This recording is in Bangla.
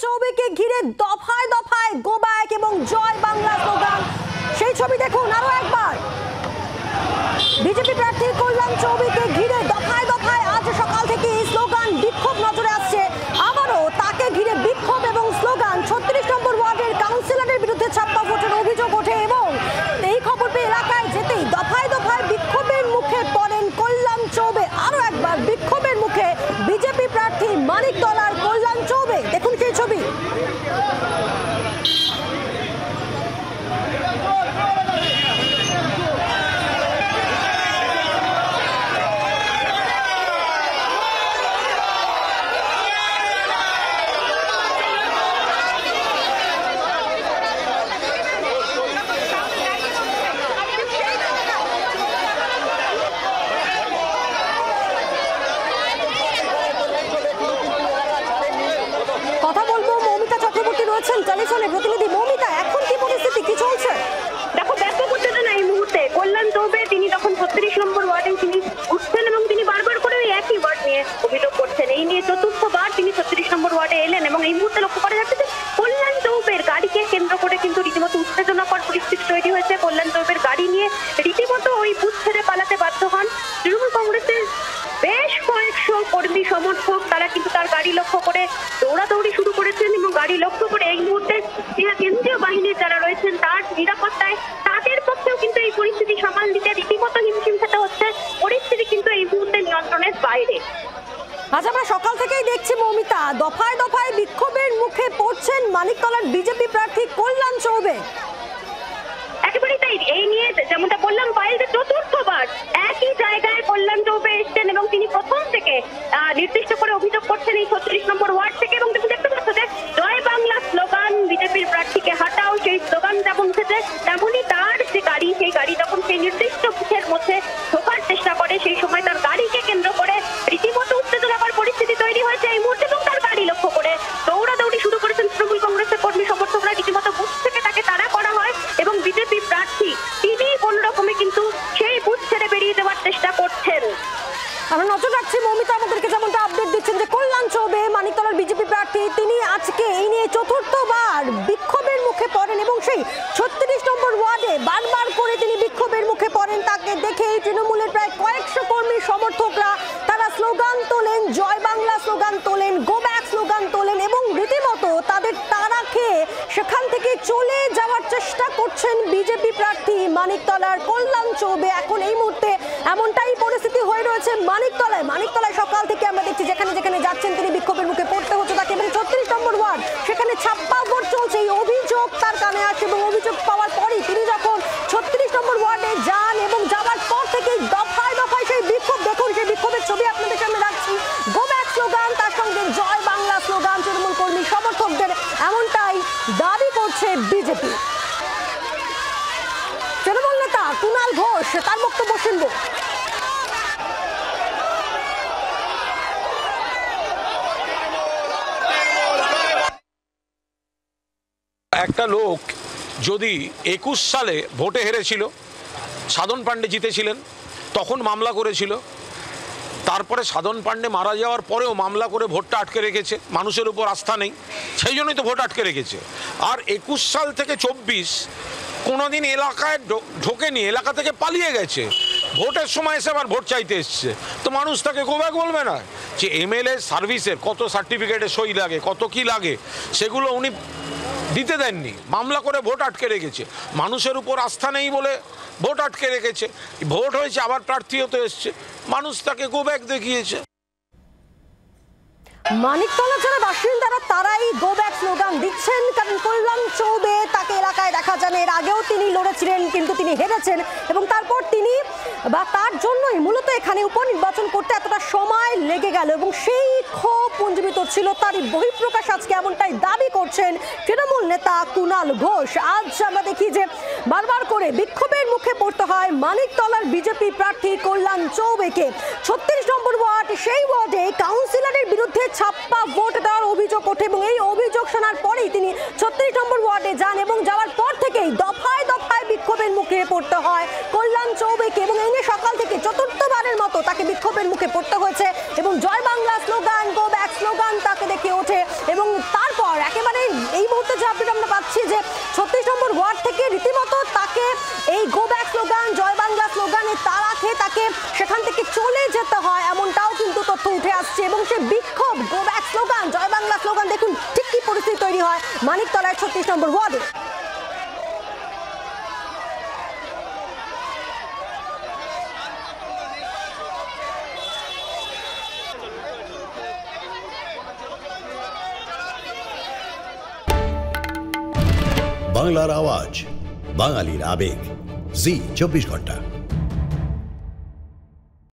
চৌবেকে ঘিরে দফায় দফায় গো ব্যাক এবং জয় বাংলা স্লোগান। সেই ছবি দেখুন আরো একবার। বিজেপি প্রার্থী কল্যাণ চৌবেকে ঘিরে দফায় দফায় আজ সকাল থেকে এই স্লোগান, বিক্ষোভ নজরে আসছে। আবারও তাকে ঘিরে বিক্ষোভ এবং স্লোগান। 36 নম্বর ওয়ার্ডের কাউন্সিলরের বিরুদ্ধে ছাপ্পা ভোটের অভিযোগ ওঠে এবং এই খবর পেয়ে এলাকায় যেতেই দফায় দফায় বিক্ষোভের মুখে পড়েন কল্যাণ চৌবে। আরো একবার বিক্ষোভের মুখে বিজেপি প্রার্থী মানিকতলার কল্যাণ চৌবে। দেখুন সেই ছবি। টেলিফোনে প্রতিনিধি মৌমিতা, এখন কি পরিস্থিতি, কি চলছে? দেখো, ব্যাপক উত্তেজনা এই মুহূর্তে। কল্যাণ চৌবে তিনি তখন 36 নম্বর ওয়ার্ডে তিনি উঠছেন এবং তিনি বারবার করে ওই একই ওয়ার্ড নিয়ে অভিযোগ করছেন। এই নিয়ে চতুর্থবার তিনি 36 নম্বর ওয়ার্ডে এলেন এবং এই মুহূর্তে লক্ষ্য করা যাচ্ছে যে কল্যাণ চৌবের গাড়িকে কেন্দ্র করে কিন্তু রীতিমতো উত্তেজনাকর পরিস্থিতি তৈরি হয়েছে। কল্যাণ চৌবের গাড়ি নিয়ে রীতিমতো ওই বুথ ছেড়ে পালাতে বাধ্য হন তৃণমূল কংগ্রেসের বেশ কয়েকশো কর্মী সমর্থক। তারা কিন্তু তার গাড়ি লক্ষ্য করে দৌড়াদৌড়ি শুরু করেছেন এবং গাড়ি লক্ষ্য করে এই মুহূর্তে কেন্দ্রীয় বাহিনীর যারা রয়েছেন তার নিরাপত্তায় তাদের পক্ষেও কিন্তু এই পরিস্থিতি সামাল দিতে রীতিমতো হিমশিম খেতে হচ্ছে। পরিস্থিতি কিন্তু এই মুহূর্তে নিয়ন্ত্রণের বাইরে। আজ আমরা সকাল থেকেই দেখছি মৌমিতা, দফায় দফায় বিক্ষোভের মুখে পড়ছেন মানিকতলার বিজেপি প্রার্থী কল্যাণ চৌবে। একেবারেই তাই। এই নিয়ে যেমনটা বললাম পায়েল, যে চতুর্থবার একই জায়গায় কল্যাণ চৌবে এসছেন এবং তিনি প্রথম থেকে নির্দিষ্ট করে অভিযোগ করছেন এই 36 নম্বর ওয়ার্ড থেকে। এবং তুমি দেখতে পাচ্ছ যে জয় বাংলা স্লোগান, বিজেপির প্রার্থীকে হাটাও, সেই স্লোগান যেমন উঠেছে তেমনই তার যে গাড়ি, সেই গাড়ি যখন সেই নির্দিষ্ট বুথের মধ্যে ঢোকার চেষ্টা করে সেই সময় তার গাড়িকে কেন্দ্র করে রীতিমতো উত্তেজনাকর পরিস্থিতি তৈরি হয়েছে এই মুহূর্তে। এবং তার গাড়ি লক্ষ্য করে দৌড়াদৌড়ি শুরু করেছেন তৃণমূল কংগ্রেসের কর্মী সমর্থকরা। রীতিমতো বুথ থেকে তাকে তাড়া করা হয় এবং বিজেপি প্রার্থী তিনি কোন রকমে কিন্তু সেই বুথ ছেড়ে বেরিয়ে দেওয়ার চেষ্টা করছেন। আমরা নজর রাখছি মৌমিতা, আমাদেরকে যেমনটা আপডেট দিচ্ছেন যে কল্যাণ চৌবে মানিকতলার বিজেপি প্রার্থী, তিনি আজকে এই নিয়ে চতুর্থবার বিক্ষোভের মুখে পড়েন এবং সেই 36 নম্বর ওয়ার্ডে বারবার করে তিনি বিক্ষোভের মুখে পড়েন। তাকে দেখে তৃণমূলের প্রায় কয়েকশো কর্মী সমর্থকরা তারা স্লোগান তোলেন, জয় বাংলা স্লোগান তোলেন, গো ব্যাক স্লোগান তোলেন এবং রীতিমতো তাদের তাড়া খেয়ে সেখান থেকে চলে যাওয়ার চেষ্টা করছেন বিজেপি প্রার্থী মানিকতলার কল্যাণ চৌবে। এখন এই মুহূর্তে এমনটাই পরিস্থিতি হয়ে রয়েছে মানিকতলায় সকাল থেকে আমরা দেখছি যেখানে যেখানে যাচ্ছেন তিনি বিক্ষোভের মুখে পড়তে হচ্ছে তাকে। এবং 36 নম্বর ওয়ার্ড, সেখানে ছাপ্পা ভোট চলছে, এই অভিযোগ তার কানে আসে এবং অভিযোগ পাওয়ার পরই তিনি যখন 36 নম্বর ওয়ার্ডে যান এবং যাওয়ার পর থেকেই দফায় দফায় সেই বিক্ষোভ। দেখুন সেই বিক্ষোভের ছবি আপনাদের সামনে রাখছি। গো ব্যাক স্লোগান, তার সঙ্গে জয় বাংলা স্লোগান তৃণমূল কর্মী সমর্থকদের, এমনটাই দাবি করছে বিজেপি। তৃণমূল নেতা কুণাল ঘোষ তার বক্তব্য শুনবো। একটা লোক যদি 21 সালে ভোটে হেরেছিল, সাধন পাণ্ডে জিতেছিলেন, তখন মামলা করেছিল, তারপরে সাধন পাণ্ডে মারা যাওয়ার পরেও মামলা করে ভোটটা আটকে রেখেছে, মানুষের উপর আস্থা নেই, সেই জন্যই তো ভোট আটকে রেখেছে। আর 21 সাল থেকে 24 কোনোদিন এলাকায় ঢোকেনি, এলাকা থেকে পালিয়ে গেছে, ভোটের সময় এসে আবার ভোট চাইতে এসছে, তো মানুষ তাকে গো ব্যাক বলবে না? যে এমএলএ সার্ভিসের কত সার্টিফিকেটে সই লাগে, কত কি লাগে, সেগুলো উনি দিতে দেননি, মামলা করে ভোট আটকে রেখেছে, মানুষের উপর আস্থা নেই বলে ভোট আটকে রেখেছে। ভোট হয়েছে, আবার প্রার্থী হতে এসছে, মানুষ তাকে গো ব্যাক দেখিয়েছে। মানিকতলা যারা বাসিন্দারা তারাই গো ব্যাক স্লোগান দিচ্ছেন, কারণ কল্যাণ চৌবে তাকে এলাকায় দেখা যান, এর আগেও তিনি লড়েছিলেন কিন্তু তিনি হেরেছেন এবং তারপর তিনি বা তার জন্যই মূলত এখানে উপনির্বাচন করতে এতটা সময় লেগে গেল এবং সেই ক্ষোভ পুঞ্জীবিত ছিল, তারই বহিঃপ্রকাশ আজকে, এমনটাই দাবি করছেন তৃণমূল নেতা কুণাল ঘোষ। আজ আমরা দেখি যে বারবার করে বিক্ষোভের মুখে পড়তে হয় মানিকতলার বিজেপি প্রার্থী কল্যাণ চৌবেকে। 36 নম্বর ওয়ার্ড, সেই ওয়ার্ডে কাউন্সিলরের বিরুদ্ধে ছাপ্পা ভোট দেওয়ার অভিযোগ ওঠে এবং এই অভিযোগ শোনার পরেই তিনি 36 নম্বর ওয়ার্ডে যান এবং যাওয়ার পর থেকেই দফায় দফায় বিক্ষোভের মুখে পড়তে হয় কল্যাণ চৌবেকে এবং এই নিয়ে সকাল থেকে চতুর্থবারের মতো তাকে বিক্ষোভের মুখে পড়তে হয়েছে এবং Joy Bangla slogan, go back slogan তাকে দেখে ওঠে এবং তারপর আর একেবারে এই মুহূর্তে যে আপডেট আমরা পাচ্ছি যে 36 নম্বর ওয়ার্ড থেকে রীতিমতো তাকে এই গো ব্যাক স্লোগান, জয় বাংলা স্লোগানে তাড়া খেয়ে তাকে সেখান থেকে চলে যেতে হয়, এমনটাও কিন্তু তথ্য উঠে আসছে। এবং সে বিক্ষোভ, গো ব্যাক স্লোগান, জয় বাংলা স্লোগান, দেখুন ঠিক কি পরিস্থিতি তৈরি হয় মানিকতলার 36 নম্বর ওয়ার্ডে। বাংলার আওয়াজ, বাঙালির আবেগ, জি 24 ঘন্টা।